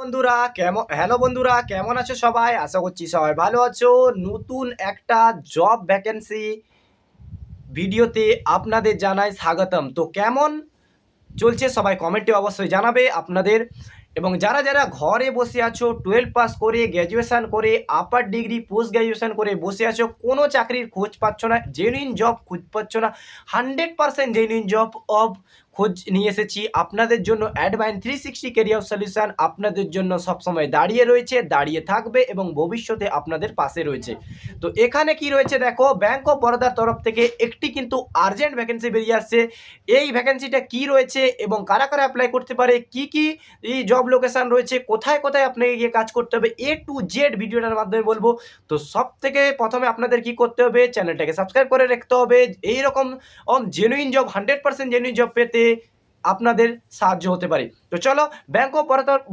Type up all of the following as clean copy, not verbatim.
Hello বন্ধুরা, কেমন আছো সবাই? আশা করছি সবাই ভালো আছো। নতুন একটা জব ভ্যাকেন্সি ভিডিওতে আপনাদের জানাই স্বাগতম। তো কেমন চলছে সবাই কমেন্টে অবশ্যই জানাবে আপনাদের। এবং যারা যারা ঘরে বসে আছো, 12 পাস করে, গ্র্যাজুয়েশন করে, আপার ডিগ্রি পোস্ট গ্র্যাজুয়েশন করে বসে আছো, কোনো চাকরির খোঁজ পাচ্ছ না, জেনুইন জব খোঁজ পাচ্ছ না, 100% জেনুইন জব খোঁজ নিয়ে এসেছি আপনাদের জন্য। অ্যাডভান্স 360 ক্যারিয়ার সলিউশন আপনাদের জন্য সবসময় দাঁড়িয়ে রয়েছে, দাঁড়িয়ে থাকবে এবং ভবিষ্যতে আপনাদের পাশে রয়েছে। তো এখানে কি রয়েছে দেখো, ব্যাংক অফ বরোদার তরফ থেকে একটি কিন্তু আর্জেন্ট ভ্যাকেন্সি বেরিয়ে আসছে। এই ভ্যাকেন্সিটা কি রয়েছে এবং কারা কারা অ্যাপ্লাই করতে পারে, কি কি এই জব লোকেশন রয়েছে, কোথায় কোথায় আপনাকে গিয়ে কাজ করতে হবে, A to Z ভিডিওটার মাধ্যমে বলবো। তো সব থেকে প্রথমে আপনাদের কি করতে হবে, চ্যানেলটাকে সাবস্ক্রাইব করে রাখতে হবে। এইরকম জেনুইন জব, 100% জেনুইন জব পেতে আপনাদের সাহায্য হতে পারে। তো চলো, ব্যাংক অফ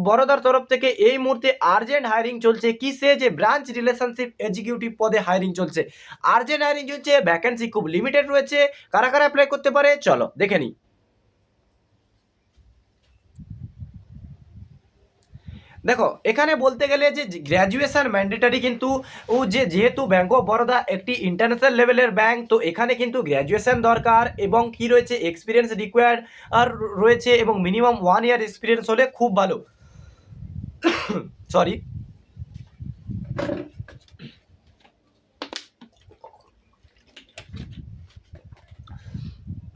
বরোদার তরফ থেকে এই মুহূর্তে আর্জেন্ট হায়ারিং চলছে। কিসে? যে ব্রাঞ্চ রিলেশনশিপ এক্সিকিউটিভ পদে হায়ারিং চলছে। আর্জেন্ট হায়ারিং চলছে, ভ্যাকেন্সি খুব লিমিটেড রয়েছে। কারা কারা অ্যাপ্লাই করতে পারে চলো দেখে নিই। দেখো, এখানে বলতে গেলে যে গ্র্যাজুয়েশন ম্যান্ডেটারি, কিন্তু যেহেতু ব্যাংক অফ বরোদা একটি ইন্টারন্যাশনাল লেভেলের ব্যাংক, তো এখানে কিন্তু গ্র্যাজুয়েশন দরকার এবং কি রয়েছে, এক্সপিরিয়েন্স রিকোয়ার্ড আর রয়েছে, এবং মিনিমাম 1 ইয়ার এক্সপিরিয়েন্স হলে খুব ভালো। সরি।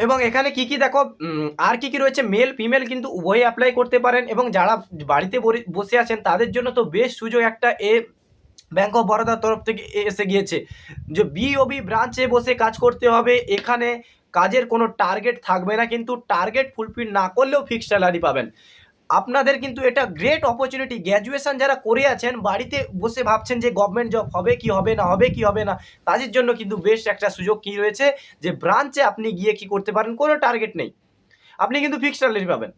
এবং এখানে কি কি দেখো, আর কি কি রয়েছে, মেল ফিমেল কিন্তু উভয়ে অ্যাপ্লাই করতে পারেন। এবং যারা বাড়িতে বসে আছেন তাদের জন্য তো বেশ সুযোগ একটা ব্যাংক অফ বরোদার তরফ থেকে এসে গিয়েছে যে বিওবি ব্রাঞ্চে বসে কাজ করতে হবে। এখানে কাজের কোনো টার্গেট থাকবে না, কিন্তু টার্গেট ফুলফিল না করলেও ফিক্সড স্যালারি পাবেন। আপনাদের কিন্তু এটা গ্রেট অপরচুনিটি। গ্র্যাজুয়েশন যারা করে আছেন, বাড়িতে বসে ভাবছেন যে গভর্নমেন্ট জব হবে কি হবে না, হবে কি হবে না, তাদের জন্য কিন্তু বেশ একটা সুযোগ কি রয়েছে যে ব্রাঞ্চে আপনি গিয়ে কি করতে পারেন, কোনো টার্গেট নেই, আপনি কিন্তু ফিক্সড স্যালারি পাবেন।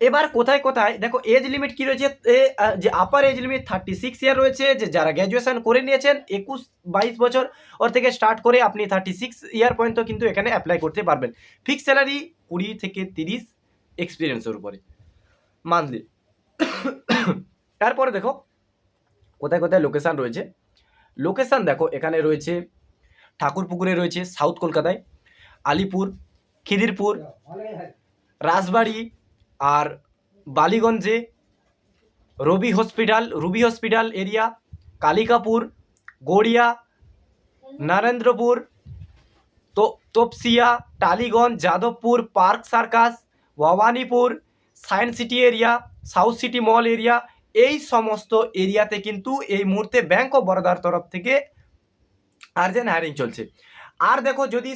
এবার কোথায় কোথায় দেখো, এজ লিমিট কি রয়েছে, যে আপার এজ লিমিট 36 ইয়ার রয়েছে। যে যারা গ্র্যাজুয়েশন করে নিয়েছেন 21-22 বছর ওর থেকে স্টার্ট করে আপনি 36 ইয়ার পর্যন্ত কিন্তু এখানে অ্যাপ্লাই করতে পারবেন। ফিক্স স্যালারি 20 থেকে 30 এক্সপিরিয়েন্সের উপরে মান্থলি। তারপরে দেখো কোথায় কোথায় লোকেশান রয়েছে। লোকেশান দেখো, এখানে রয়েছে ঠাকুরপুকুরে রয়েছে সাউথ কলকাতায়, আলিপুর, খিদিরপুর, রাজবাড়ি, আর বালিগঞ্জে, Ruby Hospital area, Kalikapur, Garia, Narendrapur, Tapsia, Tollygunge, Jadavpur, Park Circus, Bhowanipore, Science City area, South City Mall area, এই সমস্ত এরিয়াতে কিন্তু এই মুহূর্তে ব্যাংক অফ বরোদার তরফ থেকে আর্জেন্ট হায়ারিং চলছে। আর দেখো, যদি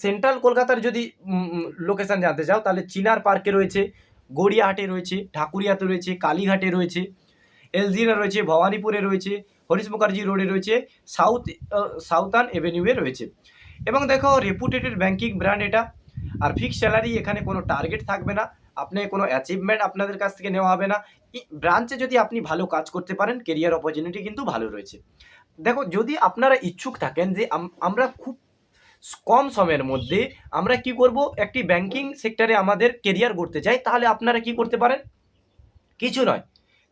সেন্ট্রাল কলকাতার যদি লোকেশান জানতে চাও, তাহলে চিনার পার্কে রয়েছে, গড়িয়াহাটে রয়েছে, ঢাকুরিয়াতে রয়েছে, কালীঘাটে রয়েছে, এলজিরা রয়েছে, ভবানীপুরে রয়েছে, হরিশ মুখার্জি রোডে রয়েছে, সাউথার্ন এভিনিউয়ে রয়েছে। এবং দেখো, রেপুটেটেড ব্যাংকিং ব্র্যান্ড এটা। আর ফিক্সড স্যালারি, এখানে কোনো টার্গেট থাকবে না, আপনি কোনো অ্যাচিভমেন্ট আপনাদের কাছ থেকে নেওয়া হবে না। ব্রাঞ্চে যদি আপনি ভালো কাজ করতে পারেন, কেরিয়ার অপরচুনিটি কিন্তু ভালো রয়েছে। দেখো, যদি আপনারা ইচ্ছুক থাকেন যে আমরা খুব কম সময়ের মধ্যে আমরা কি করব, একটি ব্যাংকিং সেক্টরে আমাদের কেরিয়ার গড়তে চাই, তাহলে আপনারা কি করতে পারেন, কিছু নয়,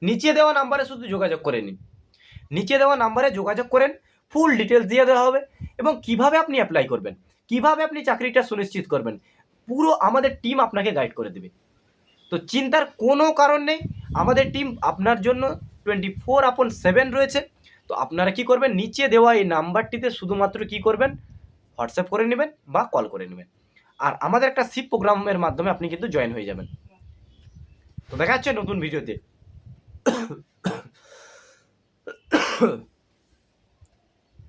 নিচে দেওয়া নাম্বারে শুধু যোগাযোগ করে নিন। নিচে দেওয়া নাম্বারে যোগাযোগ করেন, ফুল ডিটেলস দিয়ে দেওয়া হবে। এবং কিভাবে আপনি অ্যাপ্লাই করবেন, কিভাবে আপনি চাকরিটা সুনিশ্চিত করবেন, পুরো আমাদের টিম আপনাকে গাইড করে দেবে। তো চিন্তার কোনো কারণ নেই, আমাদের টিম আপনার জন্য 24/7 রয়েছে। তো আপনারা কি করবেন, নিচে দেওয়া এই নাম্বারটিতে শুধুমাত্র কি করবেন, হোয়াটসঅ্যাপ করে নেবেন বা কল করে নেবেন। আর আমাদের একটা শিপ প্রোগ্রামের মাধ্যমে আপনি কিন্তু জয়েন হয়ে যাবেন। তো দেখা যাচ্ছে নতুন ভিডিওতে।